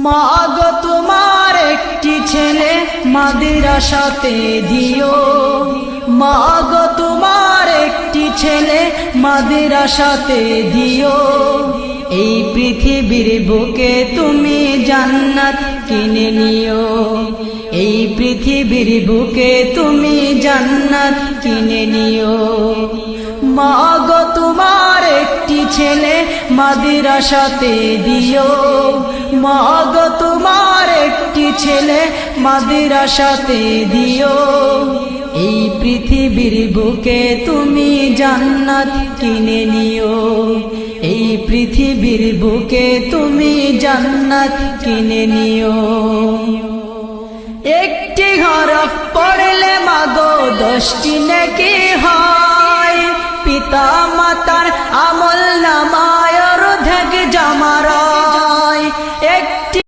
মা গো তোমার একটি ছেলে মাদ্রাসাতে দিও, মা গো তোমার একটি ছেলে মাদ্রাসাতে দিও। এই পৃথিবীর বুকে তুমি জান্নাত কিনে নিও, এই পৃথিবীর বুকে তুমি জান্নাত কিনে নিও। মা গো তোমার একটি ছেলে মাদ্রাসাতে দিও, মা গো তোমার একটি ছেলে মাদ্রাসাতে দিও। এই পৃথিবীর বুকে তুমি জান্নাত কিনে নিও, এই পৃথিবীর বুকে তুমি জান্নাত কিনে নিও। একটি হরফ পড়লে মাগো 10টি নেকি হয়, পিতা মাতার আমল নামা